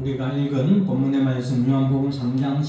우리가 읽은 본문의 말씀 요한복음 3장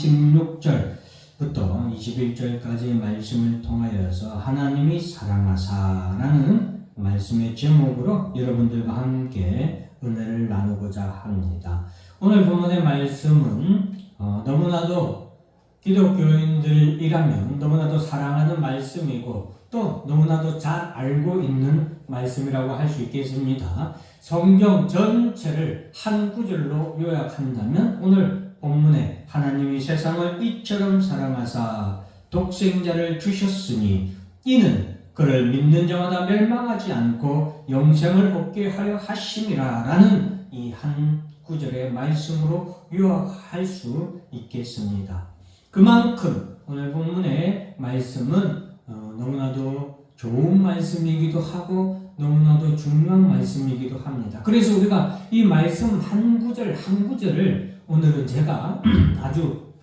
16절부터 21절까지의 말씀을 통하여서 하나님이 사랑하사라는 말씀의 제목으로 여러분들과 함께 은혜를 나누고자 합니다. 오늘 본문의 말씀은 너무나도 기독교인들이라면 너무나도 사랑하는 말씀이고 또 너무나도 잘 알고 있는 말씀이라고 할 수 있겠습니다. 성경 전체를 한 구절로 요약한다면 오늘 본문에 하나님이 세상을 이처럼 사랑하사 독생자를 주셨으니 이는 그를 믿는 자마다 멸망하지 않고 영생을 얻게 하려 하심이라 라는 이 한 구절의 말씀으로 요약할 수 있겠습니다. 그만큼 오늘 본문의 말씀은 너무나도 좋은 말씀이기도 하고 너무나도 중요한 말씀이기도 합니다. 그래서 우리가 이 말씀 한 구절 한 구절을 오늘은 제가 아주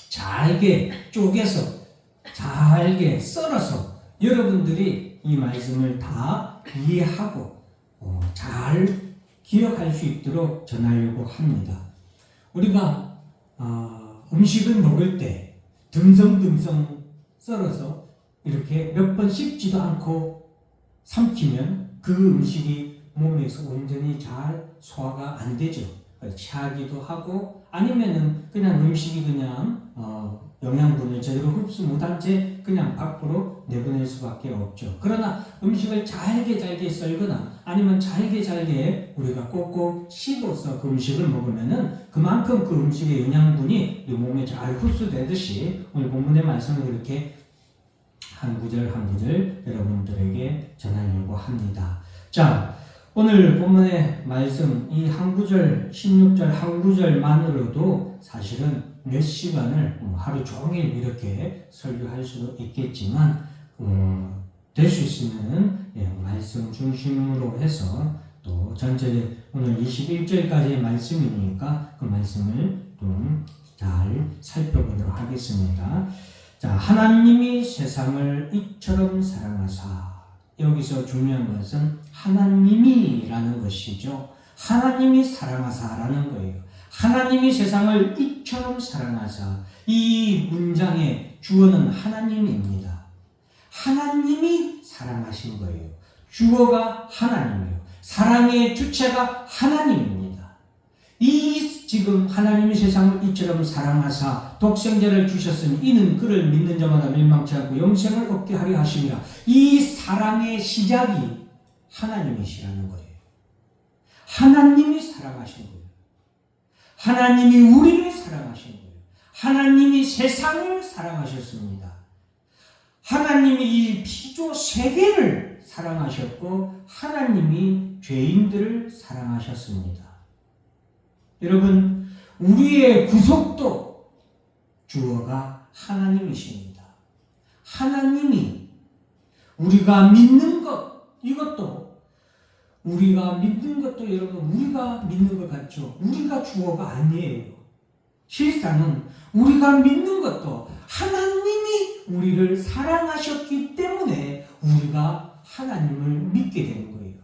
잘게 쪼개서 잘게 썰어서 여러분들이 이 말씀을 다 이해하고 잘 기억할 수 있도록 전하려고 합니다. 우리가 음식을 먹을 때 듬성듬성 썰어서 이렇게 몇 번 씹지도 않고 삼키면 그 음식이 몸에서 온전히 잘 소화가 안 되죠. 체하기도 하고 아니면은 그냥 음식이 그냥 영양분을 제대로 흡수 못한 채 그냥 밖으로 내보낼 수밖에 없죠. 그러나 음식을 잘게 썰거나 아니면 잘게 우리가 꼭꼭 씹어서 그 음식을 먹으면은 그만큼 그 음식의 영양분이 우리 몸에 잘 흡수되듯이 오늘 본문의 말씀을 이렇게 한 구절 한 구절 여러분들에게 전하려고 합니다. 자, 오늘 본문의 말씀 이 한 구절 16절 한 구절만으로도 사실은 몇 시간을 하루 종일 이렇게 설교할 수도 있겠지만 될 수 있으면 말씀 중심으로 해서 또 전체 오늘 21절까지의 말씀이니까 그 말씀을 좀 잘 살펴보도록 하겠습니다. 자, 하나님이 세상을 이처럼 사랑하사. 여기서 중요한 것은 하나님이라는 것이죠. 하나님이 사랑하사라는 거예요. 하나님이 세상을 이처럼 사랑하사. 이 문장의 주어는 하나님입니다. 하나님이 사랑하신 거예요. 주어가 하나님이에요. 사랑의 주체가 하나님입니다. 이 지금 하나님이 세상을 이처럼 사랑하사 독생자를 주셨으니 이는 그를 믿는 자마다 멸망치 않고 영생을 얻게 하려 하심이라. 이 사랑의 시작이 하나님이시라는 거예요. 하나님이 사랑하신 거예요. 하나님이 우리를 사랑하신 거예요. 하나님이 세상을 사랑하셨습니다. 하나님이 이 피조 세계를 사랑하셨고 하나님이 죄인들을 사랑하셨습니다. 여러분, 우리의 구속도 주어가 하나님이십니다. 하나님이 우리가 믿는 것, 이것도 우리가 믿는 것도 여러분 우리가 믿는 것 같죠? 우리가 주어가 아니에요. 실상은 우리가 믿는 것도 하나님이 우리를 사랑하셨기 때문에 우리가 하나님을 믿게 되는 거예요.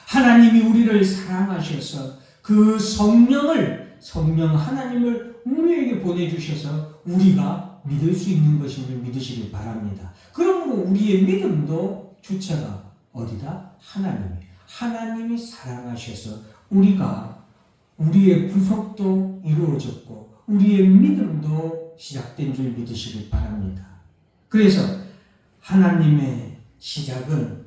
하나님이 우리를 사랑하셔서 그 성령 하나님을 우리에게 보내주셔서 우리가 믿을 수 있는 것임을 믿으시길 바랍니다. 그러므로 우리의 믿음도 주체가 어디다? 하나님이에요. 하나님이 사랑하셔서 우리의 구속도 이루어졌고 우리의 믿음도 시작된 줄 믿으시길 바랍니다. 그래서 하나님의 시작은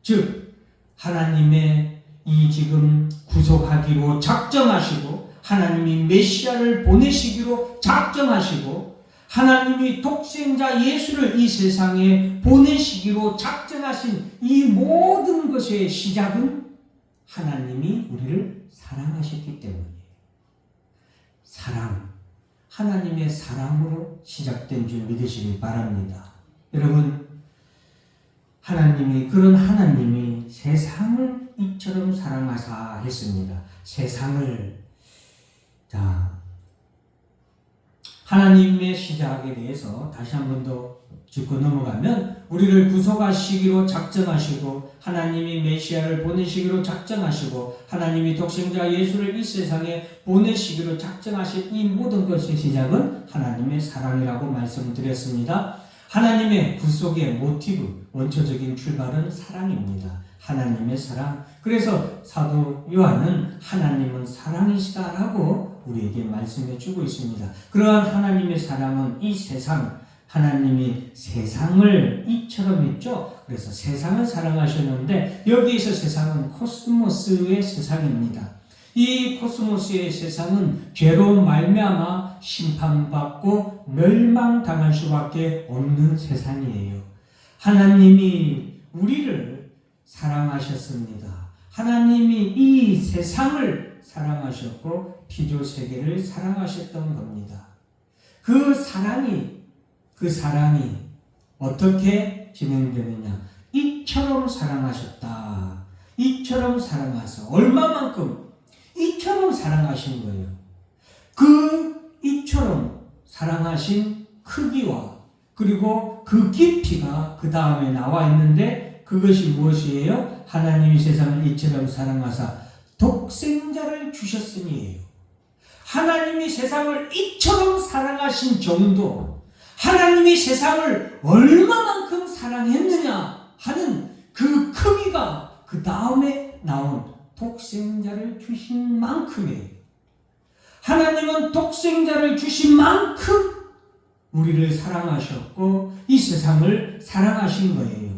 즉 하나님의 이 지금 구속하기로 작정하시고 하나님이 메시아를 보내시기로 작정하시고 하나님이 독생자 예수를 이 세상에 보내시기로 작정하신 이 모든 것의 시작은 하나님이 우리를 사랑하셨기 때문이에요. 사랑, 하나님의 사랑으로 시작된 줄 믿으시길 바랍니다. 여러분, 그런 하나님이 세상을 이처럼 사랑하사 했습니다. 세상을 하나님의 시작에 대해서 다시 한 번 더 짚고 넘어가면 우리를 구속하시기로 작정하시고 하나님이 메시아를 보내시기로 작정하시고 하나님이 독생자 예수를 이 세상에 보내시기로 작정하신 이 모든 것의 시작은 하나님의 사랑이라고 말씀드렸습니다. 하나님의 구속의 모티브, 원초적인 출발은 사랑입니다. 하나님의 사랑. 그래서 사도 요한은 하나님은 사랑이시다라고 우리에게 말씀해 주고 있습니다. 그러한 하나님의 사랑은 이 세상, 하나님이 세상을 이처럼 했죠. 그래서 세상을 사랑하셨는데 여기에서 세상은 코스모스의 세상입니다. 이 코스모스의 세상은 죄로 말미암아 심판받고 멸망당할 수밖에 없는 세상이에요. 하나님이 우리를 사랑하셨습니다. 하나님이 이 세상을 사랑하셨고 피조세계를 사랑하셨던 겁니다. 그 사랑이 어떻게 진행되느냐? 이처럼 사랑하셨다. 이처럼 사랑하셔. 얼마만큼? 이처럼 사랑하신 거예요. 그 이처럼 사랑하신 크기와 그리고 그 깊이가 그 다음에 나와 있는데 그것이 무엇이에요? 하나님이 세상을 이처럼 사랑하사 독생자를 주셨으니예요. 하나님이 세상을 이처럼 사랑하신 정도, 하나님이 세상을 얼마만큼 사랑했느냐 하는 그 크기가 그 다음에 나온 독생자를 주신 만큼이에요. 하나님은 독생자를 주신 만큼 우리를 사랑하셨고 이 세상을 사랑하신 거예요.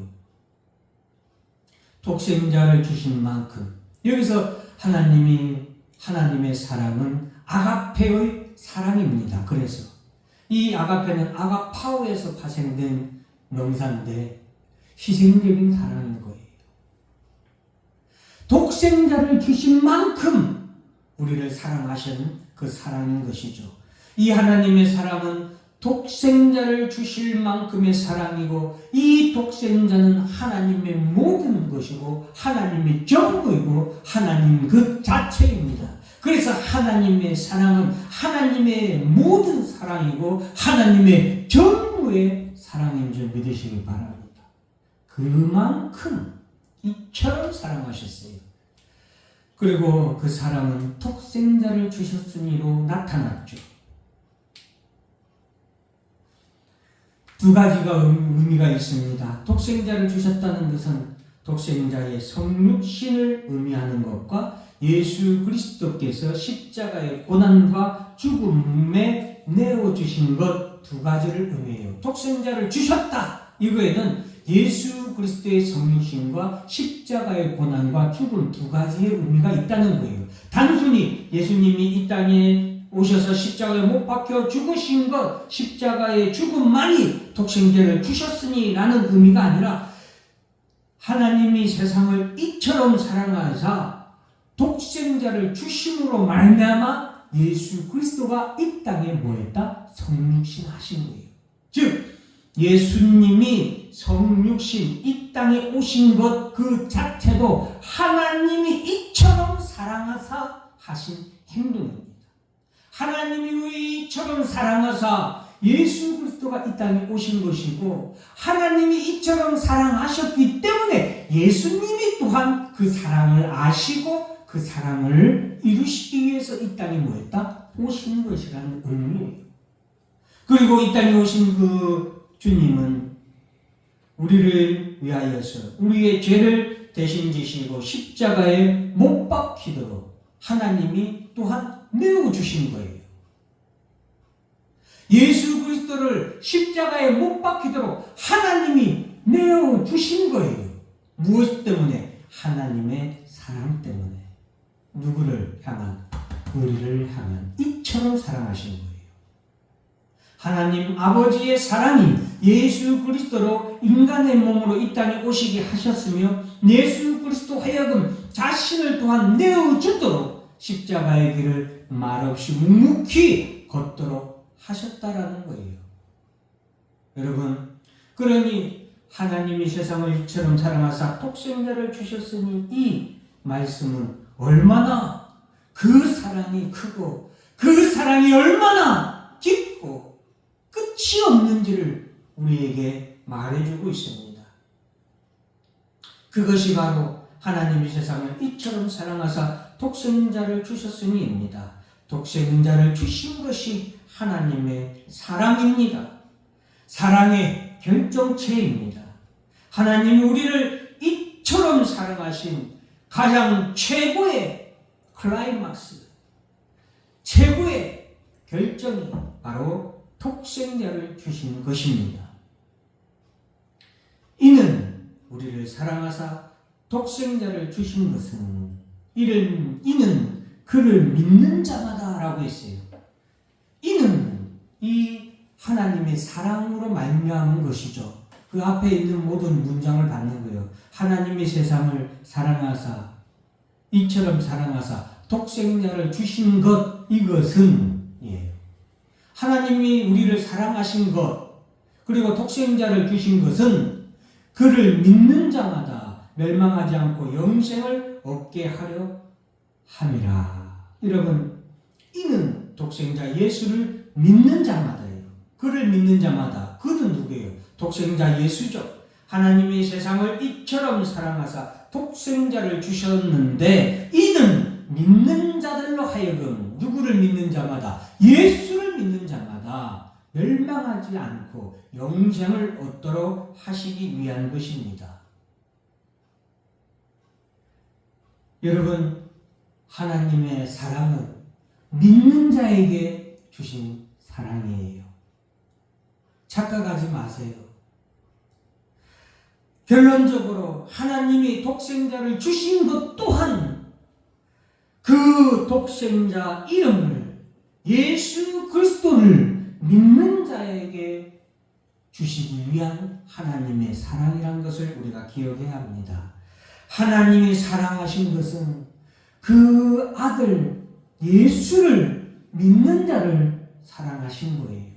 독생자를 주신 만큼. 여기서 하나님의 사랑은 아가페의 사랑입니다. 그래서 이 아가페는 아가파오에서 파생된 명사인데 희생적인 사랑인 거예요. 독생자를 주신 만큼 우리를 사랑하신 그 사랑인 것이죠. 이 하나님의 사랑은 독생자를 주실 만큼의 사랑이고 이 독생자는 하나님의 모든 것이고 하나님의 전부이고 하나님 그 자체입니다. 그래서 하나님의 사랑은 하나님의 모든 사랑이고 하나님의 전부의 사랑인 줄 믿으시기 바랍니다. 그만큼 이처럼 사랑하셨어요. 그리고 그 사랑은 독생자를 주셨으니로 나타났죠. 두 가지가 의미가 있습니다. 독생자를 주셨다는 것은 독생자의 성육신을 의미하는 것과 예수 그리스도께서 십자가의 고난과 죽음에 내어주신 것 두 가지를 의미해요. 독생자를 주셨다. 이거에는 예수 그리스도의 성육신과 십자가의 고난과 죽음 두 가지의 의미가 있다는 거예요. 단순히 예수님이 이 땅에 오셔서 십자가에 못 박혀 죽으신 것, 십자가의 죽음만이 독생자를 주셨으니 라는 의미가 아니라 하나님이 세상을 이처럼 사랑하사 독생자를 주심으로 말미암아 예수 그리스도가 이 땅에 뭐했다? 성육신 하신 거예요. 즉 예수님이 성육신 이 땅에 오신 것 그 자체도 하나님이 이처럼 사랑하사 하신 행동입니다. 하나님이 이처럼 사랑하사 예수 그리스도가 이 땅에 오신 것이고 하나님이 이처럼 사랑하셨기 때문에 예수님이 또한 그 사랑을 아시고 그 사랑을 이루시기 위해서 이 땅에 뭐했다? 오신 것이라는 의미예요. 그리고 이 땅에 오신 그 주님은 우리를 위하여서 우리의 죄를 대신 지시고 십자가에 못 박히도록 하나님이 또한 내어주신 거예요. 예수 그리스도를 십자가에 못 박히도록 하나님이 내어주신 거예요. 무엇 때문에? 하나님의 사랑 때문에. 누구를 향한? 우리를 향한. 이처럼 사랑하신 거예요. 하나님 아버지의 사랑이 예수 그리스도로 인간의 몸으로 이 땅에 오시게 하셨으며 예수 그리스도 하여금 자신을 또한 내어주도록 십자가의 길을 말없이 묵묵히 걷도록 하셨다라는 거예요. 여러분, 그러니 하나님이 세상을 이처럼 사랑하사 독생자를 주셨으니 이 말씀은 얼마나 그 사랑이 크고 그 사랑이 얼마나 깊고 깊고 끝이 없는지를 우리에게 말해주고 있습니다. 그것이 바로 하나님이 세상을 이처럼 사랑하사 독생자를 주셨으니입니다. 독생자를 주신 것이 하나님의 사랑입니다. 사랑의 결정체입니다. 하나님이 우리를 이처럼 사랑하신 가장 최고의 클라이막스, 최고의 결정이 바로 독생자를 주신 것입니다. 이는 우리를 사랑하사 독생자를 주신 것은 이는 그를 믿는 자마다 라고 했어요. 이는 이 하나님의 사랑으로 말미암은 것이죠. 그 앞에 있는 모든 문장을 받는 거예요. 하나님이 세상을 사랑하사 이처럼 사랑하사 독생자를 주신 것, 이것은 하나님이 우리를 사랑하신 것 그리고 독생자를 주신 것은 그를 믿는 자마다 멸망하지 않고 영생을 얻게 하려 함이라. 여러분, 이는 독생자 예수를 믿는 자마다예요. 그를 믿는 자마다. 그는 누구예요? 독생자 예수죠. 하나님이 세상을 이처럼 사랑하사 독생자를 주셨는데 이는 믿는 자들로 하여금 누구를 믿는 자마다 예수를 믿는 자마다 멸망하지 않고 영생을 얻도록 하시기 위한 것입니다. 여러분, 하나님의 사랑은 믿는 자에게 주신 사랑이에요. 착각하지 마세요. 결론적으로 하나님이 독생자를 주신 것 또한 그 독생자 이름을 예수 그리스도를 믿는 자에게 주시기 위한 하나님의 사랑이라는 것을 우리가 기억해야 합니다. 하나님이 사랑하신 것은 그 아들 예수를 믿는 자를 사랑하신 거예요.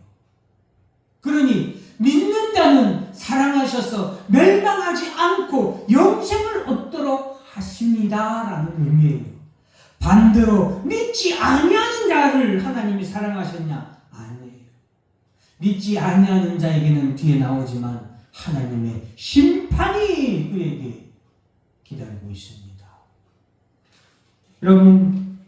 그러니 믿는 자는 사랑하셔서 멸망하지 않고 영생을 얻도록 하십니다라는 의미예요. 반대로 믿지 아니하는 자를 하나님이 사랑하셨냐? 아니에요. 믿지 아니하는 자에게는 뒤에 나오지만 하나님의 심판이 그에게 기다리고 있습니다. 여러분,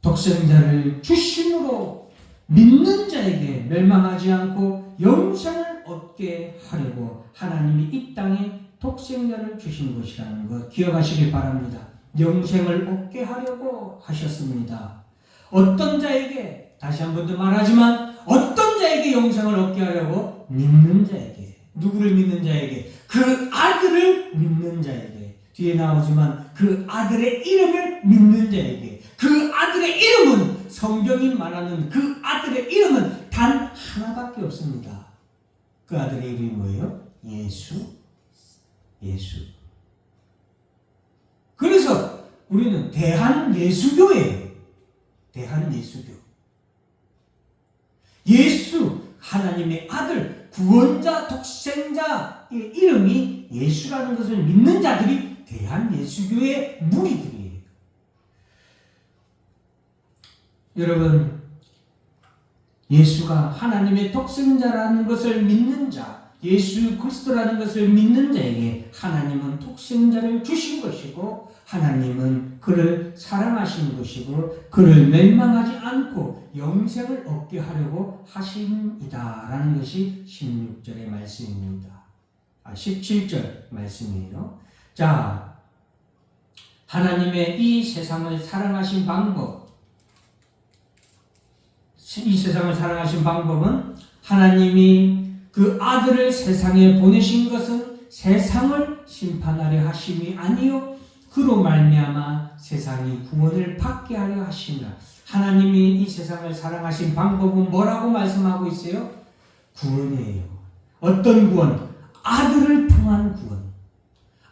독생자를 주심으로 믿는 자에게 멸망하지 않고 영생을 얻게 하려고 하나님이 이 땅에 독생자를 주신 것이라는 것 기억하시길 바랍니다. 영생을 얻게 하려고 하셨습니다. 어떤 자에게, 다시 한 번 더 말하지만 어떤 자에게 영생을 얻게 하려고? 믿는 자에게. 누구를 믿는 자에게? 그 아들을 믿는 자에게. 뒤에 나오지만 그 아들의 이름을 믿는 자에게. 그 아들의 이름은 성경이 말하는 그 아들의 이름은 단 하나밖에 없습니다. 그 아들의 이름이 뭐예요? 예수. 그래서 우리는 대한예수교예요. 대한예수교. 예수, 하나님의 아들, 구원자, 독생자의 이름이 예수라는 것을 믿는 자들이 대한예수교의 무리들이에요. 여러분, 예수가 하나님의 독생자라는 것을 믿는 자, 예수 그리스도라는 것을 믿는 자에게 하나님은 독생자를 주신 것이고 하나님은 그를 사랑하신 것이고 그를 멸망하지 않고 영생을 얻게 하려고 하십니다라는 것이 16절의 말씀입니다. 17절 말씀이에요. 자, 하나님의 이 세상을 사랑하신 방법, 이 세상을 사랑하신 방법은 하나님이 그 아들을 세상에 보내신 것은 세상을 심판하려 하심이 아니요 그로 말미암아 세상이 구원을 받게 하려 하심이라. 하나님이 이 세상을 사랑하신 방법은 뭐라고 말씀하고 있어요? 구원이에요. 어떤 구원? 아들을 통한 구원.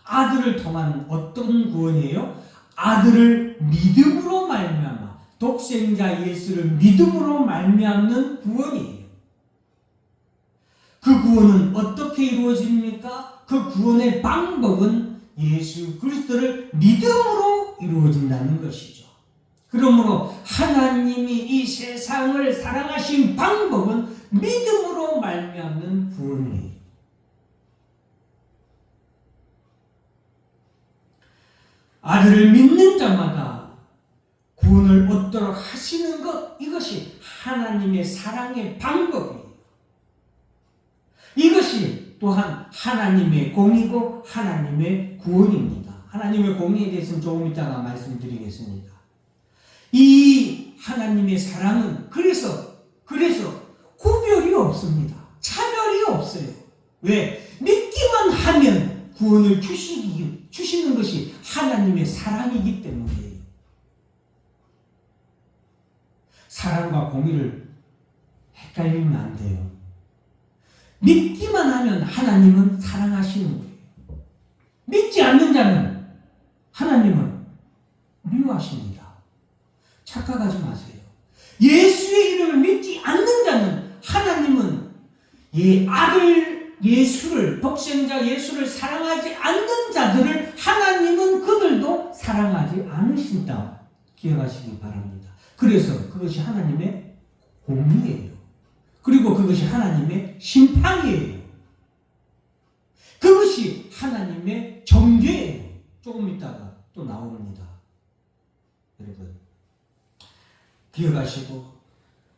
아들을 통한 어떤 구원이에요? 아들을 믿음으로 말미암아 독생자 예수를 믿음으로 말미암는 구원이에요. 그 구원은 어떻게 이루어집니까? 그 구원의 방법은 예수 그리스도를 믿음으로 이루어진다는 것이죠. 그러므로 하나님이 이 세상을 사랑하신 방법은 믿음으로 말미암는 구원이에요. 아들을 믿는 자마다 구원을 얻도록 하시는 것, 이것이 하나님의 사랑의 방법이에요. 이것이 또한 하나님의 공이고 하나님의 구원입니다. 하나님의 공의에 대해서는 조금 이따가 말씀드리겠습니다. 이 하나님의 사랑은 그래서 구별이 없습니다. 차별이 없어요. 왜? 믿기만 하면 구원을 주시는 것이 하나님의 사랑이기 때문이에요. 사랑과 공의를 헷갈리면 안 돼요. 믿기만 하면 하나님은 사랑하시는 거예요. 믿지 않는 자는 하나님은 미워하십니다. 착각하지 마세요. 예수의 이름을 믿지 않는 자는 하나님은 아들 예수를, 독생자 예수를 사랑하지 않는 자들을 하나님은 그들도 사랑하지 않으신다. 기억하시기 바랍니다. 그래서 그것이 하나님의 공의예요. 그리고 그것이 하나님의 심판이에요. 그것이 하나님의 정죄예요. 조금 있다가 또 나옵니다. 여러분 기억하시고,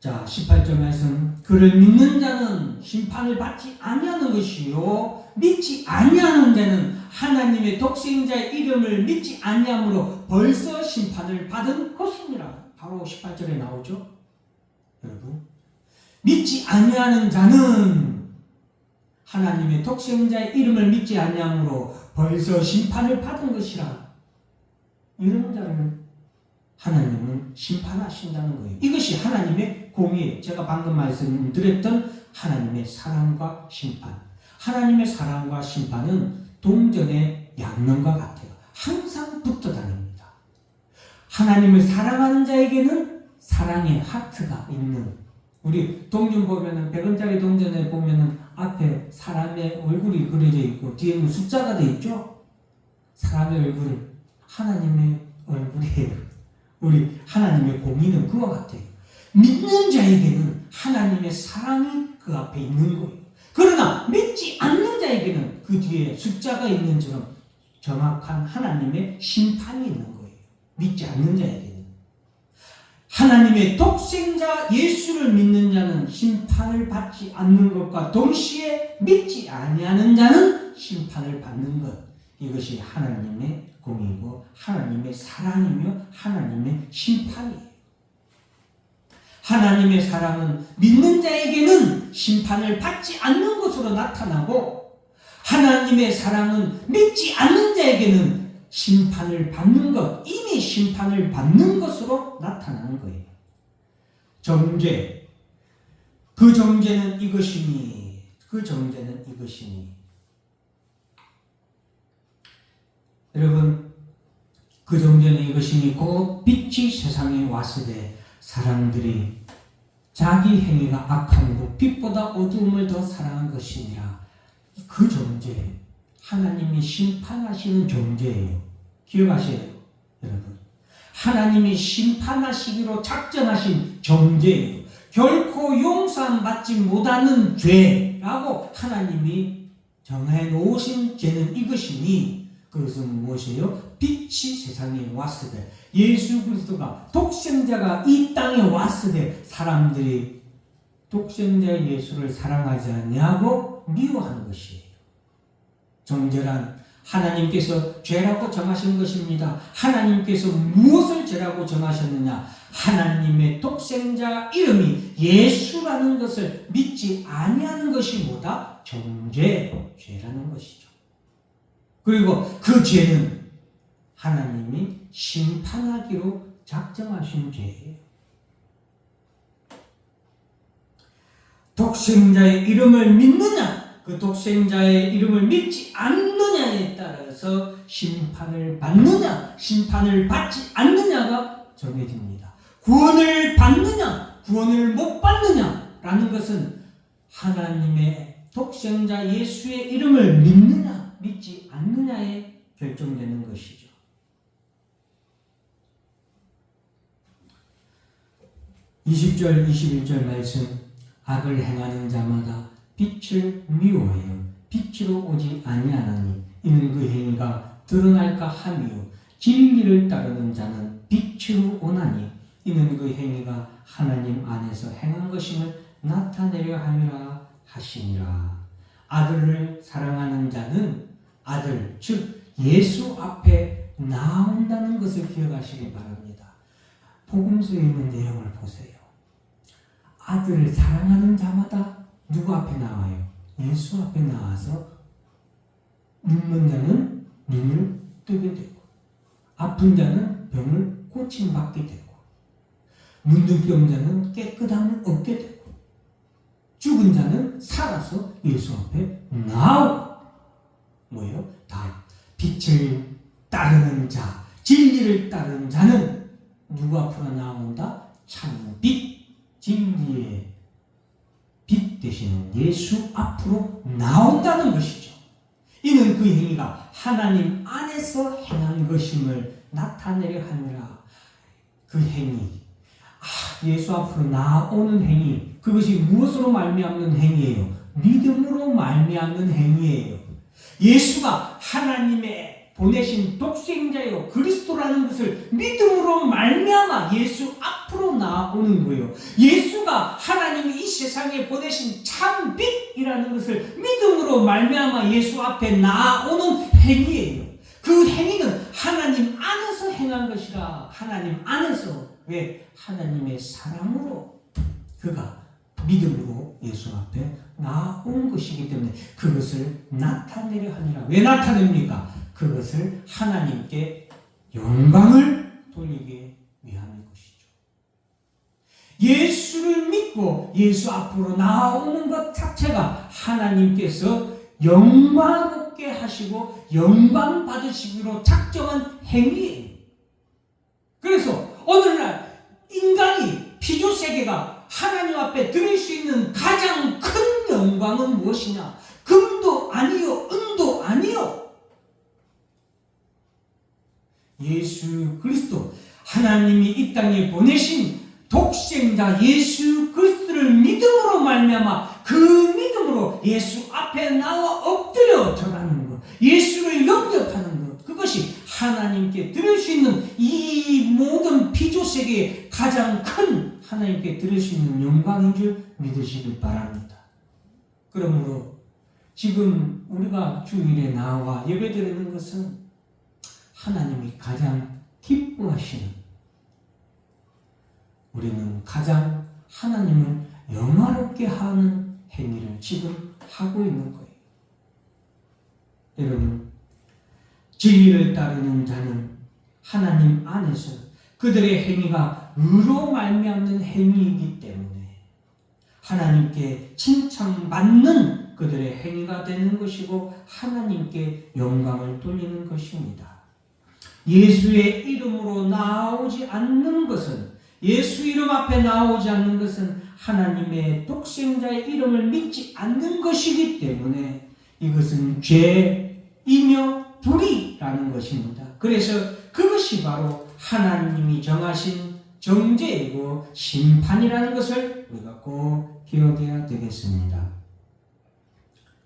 자 18절 말씀, 그를 믿는 자는 심판을 받지 아니하는 것이요 믿지 아니하는 자는 하나님의 독생자의 이름을 믿지 아니함으로 벌써 심판을 받은 것이니라. 바로 18절에 나오죠. 여러분, 믿지 아니하는 자는 하나님의 독생자의 이름을 믿지 아니함으로 벌써 심판을 받은 것이라. 이런 자를 하나님은 심판하신다는 거예요. 이것이 하나님의 공의예요. 제가 방금 말씀드렸던 하나님의 사랑과 심판. 하나님의 사랑과 심판은 동전의 양면과 같아요. 항상 붙어 다닙니다. 하나님을 사랑하는 자에게는 사랑의 하트가 있는, 우리 동전 보면은 100원짜리 동전에 보면은 앞에 사람의 얼굴이 그려져 있고 뒤에는 숫자가 돼 있죠. 사람의 얼굴, 하나님의 얼굴이에요. 우리 하나님의 공의는 그와 같아요. 믿는 자에게는 하나님의 사랑이 그 앞에 있는 거예요. 그러나 믿지 않는 자에게는 그 뒤에 숫자가 있는 처럼 정확한 하나님의 심판이 있는 거예요. 믿지 않는 자에게는. 하나님의 독생자 예수를 믿는 자는 심판을 받지 않는 것과 동시에 믿지 아니하는 자는 심판을 받는 것. 이것이 하나님의 공의고 하나님의 사랑이며 하나님의 심판이에요. 하나님의 사랑은 믿는 자에게는 심판을 받지 않는 것으로 나타나고, 하나님의 사랑은 믿지 않는 자에게는 심판을 받는 것, 이미 심판을 받는 것으로 나타나는 거예요. 정죄. 그 정죄는 이것이니, 그 정죄는 이것이니. 여러분, 그 정죄는 이것이니 곧 빛이 세상에 왔을 때 사람들이 자기 행위가 악함으로 빛보다 어두움을 더 사랑한 것이니라. 그 정죄, 하나님이 심판하시는 정죄예요. 기억하세요, 여러분. 하나님이 심판하시기로 작정하신 정죄예요. 결코 용서함 받지 못하는 죄라고 하나님이 정해 놓으신 죄는 이것이니, 그것은 무엇이에요? 빛이 세상에 왔을 때, 예수 그리스도가 독생자가 이 땅에 왔을 때 사람들이 독생자 예수를 사랑하지 않냐고 미워하는 것이에요. 정죄란 하나님께서 죄라고 정하신 것입니다. 하나님께서 무엇을 죄라고 정하셨느냐? 하나님의 독생자 이름이 예수라는 것을 믿지 아니하는 것이 뭐다? 죄라는 것이죠. 그리고 그 죄는 하나님이 심판하기로 작정하신 죄예요. 독생자의 이름을 믿느냐, 그 독생자의 이름을 믿지 않느냐에 따라서 심판을 받느냐, 심판을 받지 않느냐가 정해집니다. 구원을 받느냐, 구원을 못 받느냐라는 것은 하나님의 독생자 예수의 이름을 믿느냐, 믿지 않느냐에 결정되는 것이죠. 20절 21절 말씀, 악을 행하는 자마다 빛을 미워하여 빛으로 오지 아니하나니 이는 그 행위가 드러날까 하며 진리를 따르는 자는 빛으로 오나니 이는 그 행위가 하나님 안에서 행한 것임을 나타내려 함이라 하시니라. 아들을 사랑하는 자는 아들, 즉 예수 앞에 나온다는 것을 기억하시기 바랍니다. 복음서에 있는 내용을 보세요. 아들을 사랑하는 자마다 누구 앞에 나와요? 예수 앞에 나와서 눕는 자는 눈을 뜨게 되고, 아픈 자는 병을 고침받게 되고, 문둥병자는 깨끗함을 얻게 되고, 죽은 자는 살아서 예수 앞에 나오고, 뭐예요? 다 빛을 따르는 자, 진리를 따르는 자는 누구 앞으로 나온다? 참빛, 진리의 빛 되시는 예수 앞으로 나온다는 것이죠. 이는 그 행위가 하나님 안에서 행한 것임을 나타내려 하느라. 그 행위, 예수 앞으로 나오는 행위, 그것이 무엇으로 말미암는 행위예요? 믿음으로 말미암는 행위예요. 예수가 하나님의 보내신 독생자요 그리스도라는 것을 믿음으로 말미암아 예수 앞으로 나오는 거예요. 예수가 하나님이 이 세상에 보내신 참 빛이라는 것을 믿음으로 말미암아 예수 앞에 나오는 행위예요. 그 행위는 하나님 안에서 행한 것이라. 하나님 안에서. 왜? 하나님의 사랑으로 그가 믿음으로 예수 앞에 나온 것이기 때문에 그것을 나타내려 하니라. 왜 나타냅니까? 그것을 하나님께 영광을 돌리기 위함인 것이죠. 예수를 믿고 예수 앞으로 나오는 것 자체가 하나님께서 영광롭게 하시고 영광 받으시기로 작정한 행위예요. 그래서 오늘날 인간이 피조세계가 하나님 앞에 드릴 수 있는 가장 큰 영광은 무엇이냐? 금도 아니요, 은도 아니요. 예수 그리스도, 하나님이 이 땅에 보내신 독생자 예수 그리스도를 믿음으로 말미암아 그 믿음으로 예수 앞에 나와 엎드려 절하는 것, 예수를 영접하는 것, 그것이 하나님께 드릴 수 있는 이 모든 피조세계의 가장 큰 하나님께 드릴 수 있는 영광인 줄 믿으시길 바랍니다. 그러므로 지금 우리가 주일에 나와 예배드리는 것은 하나님이 가장 기뻐하시는, 우리는 가장 하나님을 영화롭게 하는 행위를 지금 하고 있는 거예요. 여러분, 진리를 따르는 자는 하나님 안에서 그들의 행위가 의로 말미암는 행위이기 때문에 하나님께 칭찬받는 그들의 행위가 되는 것이고 하나님께 영광을 돌리는 것입니다. 예수의 이름으로 나오지 않는 것은, 예수 이름 앞에 나오지 않는 것은 하나님의 독생자의 이름을 믿지 않는 것이기 때문에 이것은 죄이며 불의라는 것입니다. 그래서 그것이 바로 하나님이 정하신 정죄이고 심판이라는 것을 우리가 꼭 기억해야 되겠습니다.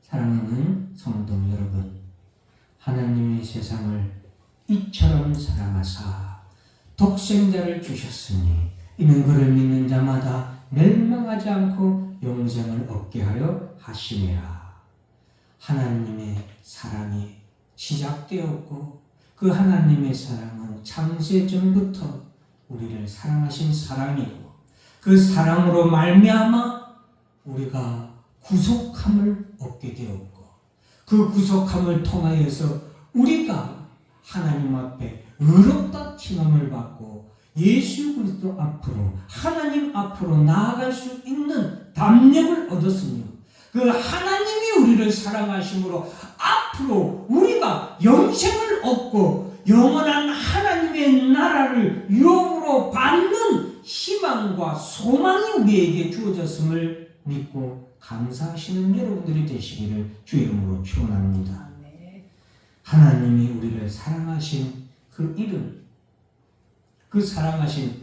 사랑하는 성도 여러분, 하나님의 세상을 이처럼 사랑하사 독생자를 주셨으니 이는 그를 믿는 자마다 멸망하지 않고 영생을 얻게 하려 하심이라. 하나님의 사랑이 시작되었고 그 하나님의 사랑은 창세 전부터 우리를 사랑하신 사랑이고 그 사랑으로 말미암아 우리가 구속함을 얻게 되었고 그 구속함을 통하여서 우리가 하나님 앞에 의롭다 칭함을 받고 예수 그리스도 앞으로 하나님 앞으로 나아갈 수 있는 담력을 얻었으며 그 하나님이 우리를 사랑하심으로 앞으로 우리가 영생을 얻고 영원한 하나님의 나라를 유업으로 받는 희망과 소망이 우리에게 주어졌음을 믿고 감사하시는 여러분들이 되시기를 주 이름으로 축원합니다. 하나님이 우리를 사랑하신 그 이름, 그 사랑하신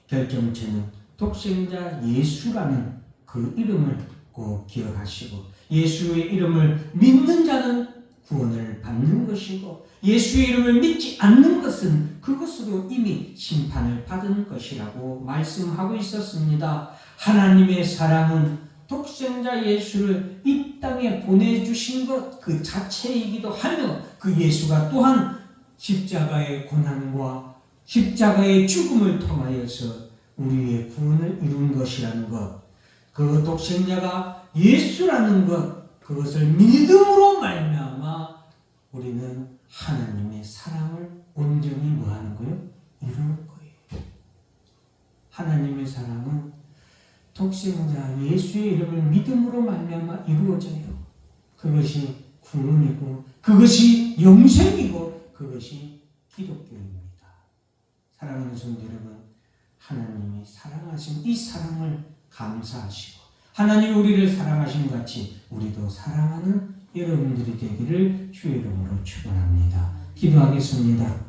결정체는 독생자 예수라는 그 이름을 꼭 기억하시고, 예수의 이름을 믿는 자는 구원을 받는 것이고, 예수의 이름을 믿지 않는 것은 그것으로 이미 심판을 받은 것이라고 말씀하고 있었습니다. 하나님의 사랑은 독생자 예수를 이 땅에 보내주신 것 그 자체이기도 하며, 그 예수가 또한 십자가의 고난과 십자가의 죽음을 통하여서 우리의 구원을 이룬 것이라는 것, 그 독생자가 예수라는 것, 그것을 믿음으로 말미암아 우리는 하나님의 사랑을 온전히 뭐하는 거예요? 이룰 거예요. 하나님의 사랑은 독생자 예수의 이름을 믿음으로 말미암아 이루어져요. 그것이 구원이고, 그것이 영생이고, 그것이 기독교입니다. 사랑하는 성도 여러분, 하나님이 사랑하신 이 사랑을 감사하시고, 하나님이 우리를 사랑하신 것 같이 우리도 사랑하는 여러분들이 되기를 주의 이름으로 축원합니다. 기도하겠습니다.